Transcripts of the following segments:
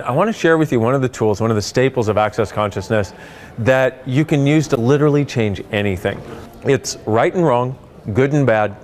I want to share with you one of the tools, one of the staples of Access Consciousness that you can use to literally change anything. It's right and wrong, good and bad,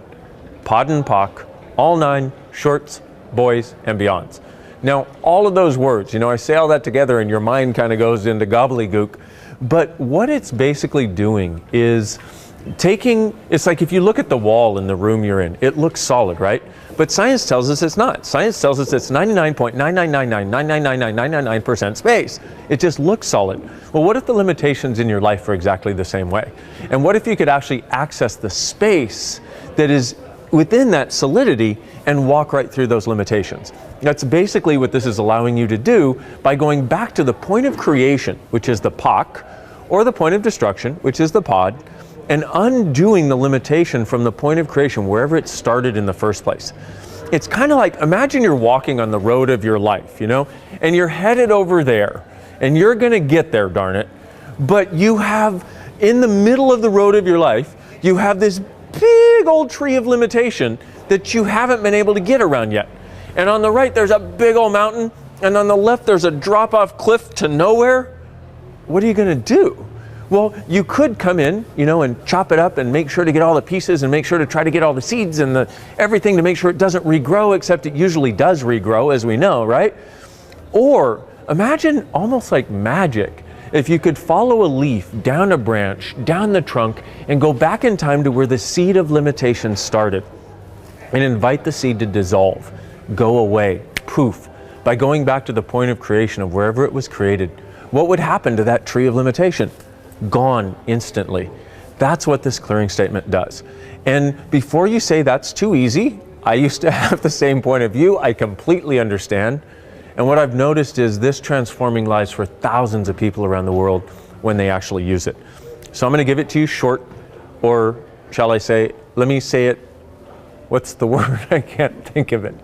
pod and pock, all nine, shorts, boys, and beyonds. Now, all of those words, I say all that together and your mind kind of goes into gobbledygook, but what it's basically doing is it's like if you look at the wall in the room you're in, it looks solid, right? But science tells us it's not. Science tells us it's 99.999999999% space. It just looks solid. Well, what if the limitations in your life are exactly the same way? And what if you could actually access the space that is within that solidity and walk right through those limitations? That's basically what this is allowing you to do by going back to the point of creation, which is the pock, or the point of destruction, which is the pod, and undoing the limitation from the point of creation, wherever it started in the first place. It's kind of like, imagine you're walking on the road of your life, and you're headed over there, and you're gonna get there, darn it, but you have, in the middle of the road of your life, you have this big old tree of limitation that you haven't been able to get around yet. And on the right, there's a big old mountain, and on the left, there's a drop-off cliff to nowhere. What are you gonna do? Well, you could come in, and chop it up and make sure to get all the pieces and make sure to try to get all the seeds and everything to make sure it doesn't regrow, except it usually does regrow, as we know, right? Or imagine almost like magic, if you could follow a leaf down a branch, down the trunk, and go back in time to where the seed of limitation started and invite the seed to dissolve, go away, poof, by going back to the point of creation of wherever it was created. What would happen to that tree of limitation? Gone instantly. That's what this clearing statement does. And before you say that's too easy, I used to have the same point of view. I completely understand. And what I've noticed is this transforming lives for thousands of people around the world when they actually use it. So I'm going to give it to you short, or shall I say, let me say it, what's the word? I can't think of it.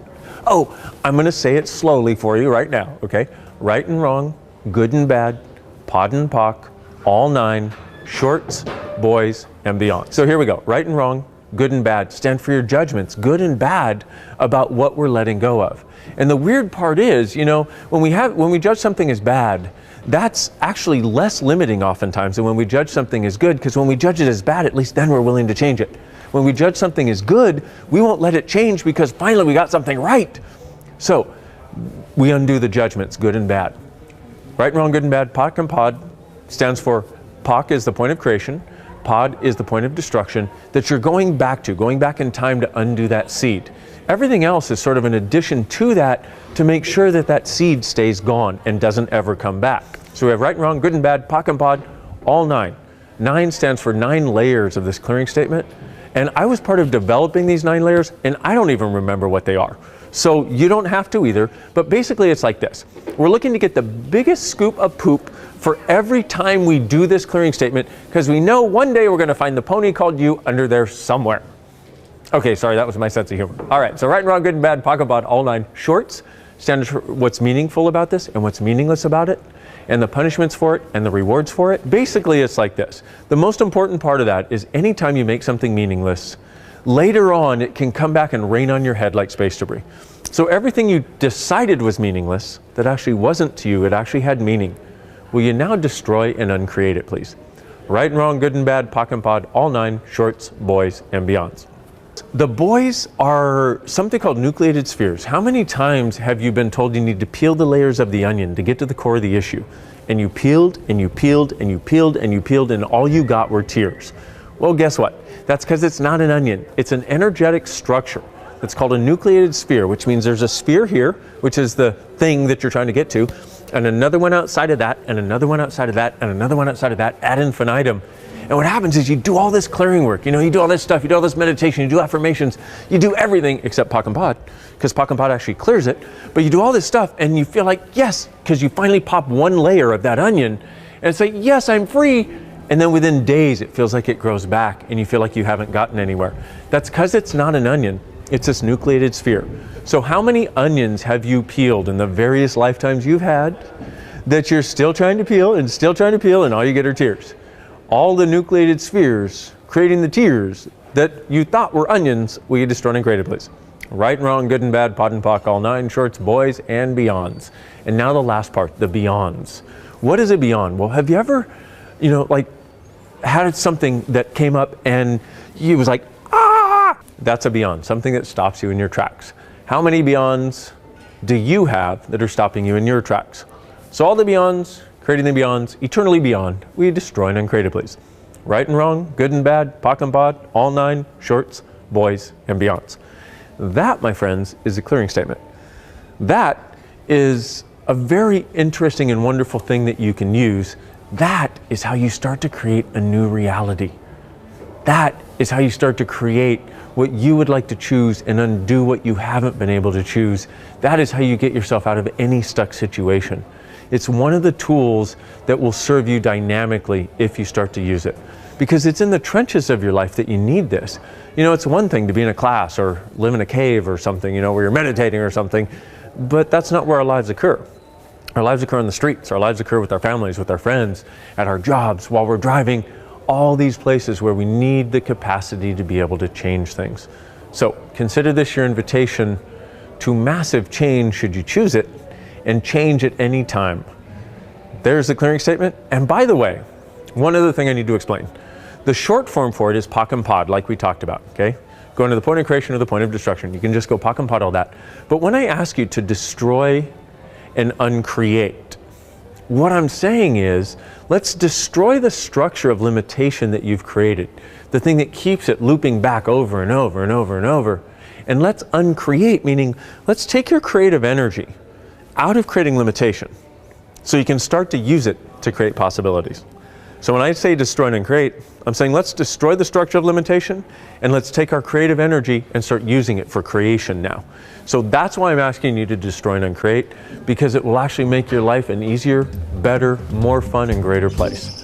Oh, I'm going to say it slowly for you right now, okay? Right and wrong, good and bad, pod and pock, all nine, shorts, boys, and beyond. So here we go. Right and wrong, good and bad, stand for your judgments, good and bad, about what we're letting go of. And the weird part is, when we judge something as bad, that's actually less limiting oftentimes than when we judge something as good, because when we judge it as bad, at least then we're willing to change it. When we judge something as good, we won't let it change because finally we got something right. So we undo the judgments, good and bad. Right and wrong, good and bad, pock and pod, stands for pock is the point of creation, pod is the point of destruction that you're going back in time to undo that seed. Everything else is sort of an addition to that to make sure that that seed stays gone and doesn't ever come back. So we have right and wrong, good and bad, pock and pod, all nine. 9 stands for 9 layers of this clearing statement. And I was part of developing these 9 layers, and I don't even remember what they are. So you don't have to either, but basically it's like this. We're looking to get the biggest scoop of poop for every time we do this clearing statement, because we know one day we're going to find the pony called you under there somewhere. Okay, sorry, that was my sense of humor. All right, so right and wrong, good and bad, pock and pod, all 9. Shorts stands for what's meaningful about this and what's meaningless about it, and the punishments for it and the rewards for it. Basically, it's like this. The most important part of that is anytime you make something meaningless, later on it can come back and rain on your head like space debris. So everything you decided was meaningless, that actually wasn't to you, it actually had meaning. Will you now destroy and uncreate it, please? Right and wrong, good and bad, pock and pod, all 9, shorts, boys, and beyonds. The boys are something called nucleated spheres. How many times have you been told you need to peel the layers of the onion to get to the core of the issue? And you peeled, and you peeled, and you peeled, and you peeled, and all you got were tears. Well, guess what? That's because it's not an onion. It's an energetic structure. It's called a nucleated sphere, which means there's a sphere here, which is the thing that you're trying to get to, and another one outside of that, and another one outside of that, and another one outside of that, ad infinitum. And what happens is you do all this clearing work, you do all this stuff, you do all this meditation, you do affirmations, you do everything except pock and pod, because pock and pod actually clears it, but you do all this stuff and you feel like, yes, because you finally pop one layer of that onion and say, yes, I'm free. And then within days, it feels like it grows back and you feel like you haven't gotten anywhere. That's because it's not an onion, it's this nucleated sphere. So how many onions have you peeled in the various lifetimes you've had that you're still trying to peel and all you get are tears? All the nucleated spheres creating the tears that you thought were onions will you destroy and create it, please? Right and wrong, good and bad, pot and pock, all nine shorts, boys and beyonds. And now the last part, the beyonds. What is a beyond? Well, have you ever, like had something that came up and you was like, ah, that's a beyond, something that stops you in your tracks. How many beyonds do you have that are stopping you in your tracks? So all the beyonds, creating the beyonds, eternally beyond, we destroy and uncreate it, please. Right and wrong, good and bad, pock and pod, all nine, shorts, boys, and beyonds. That, my friends, is a clearing statement. That is a very interesting and wonderful thing that you can use. That is how you start to create a new reality. That is how you start to create what you would like to choose and undo what you haven't been able to choose. That is how you get yourself out of any stuck situation. It's one of the tools that will serve you dynamically if you start to use it. Because it's in the trenches of your life that you need this. It's one thing to be in a class or live in a cave or something, where you're meditating or something, but that's not where our lives occur. Our lives occur on the streets. Our lives occur with our families, with our friends, at our jobs, while we're driving, all these places where we need the capacity to be able to change things. So consider this your invitation to massive change should you choose it, and change at any time. There's the clearing statement. And by the way, one other thing I need to explain. The short form for it is pock and pod, like we talked about, okay? Going to the point of creation or the point of destruction. You can just go pock and pod all that. But when I ask you to destroy and uncreate, what I'm saying is, let's destroy the structure of limitation that you've created, the thing that keeps it looping back over and over and over and over. And let's uncreate, meaning let's take your creative energy out of creating limitation so you can start to use it to create possibilities. So when I say destroy and uncreate, I'm saying let's destroy the structure of limitation and let's take our creative energy and start using it for creation now. So that's why I'm asking you to destroy and uncreate, because it will actually make your life an easier, better, more fun, and greater place.